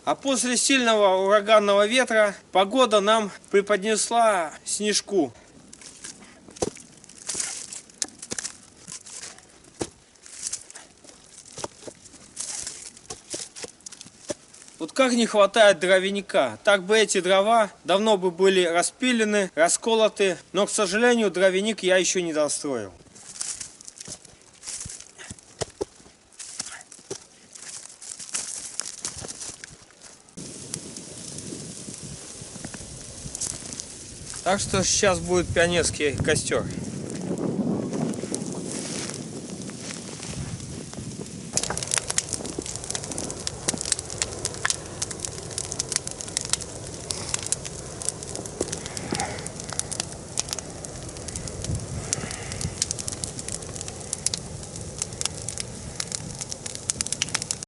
А после сильного ураганного ветра погода нам преподнесла снежку. Вот как не хватает дровяника. Так бы эти дрова давно бы были распилены, расколоты. Но, к сожалению, дровяник я еще не достроил. Так что сейчас будет пионерский костер.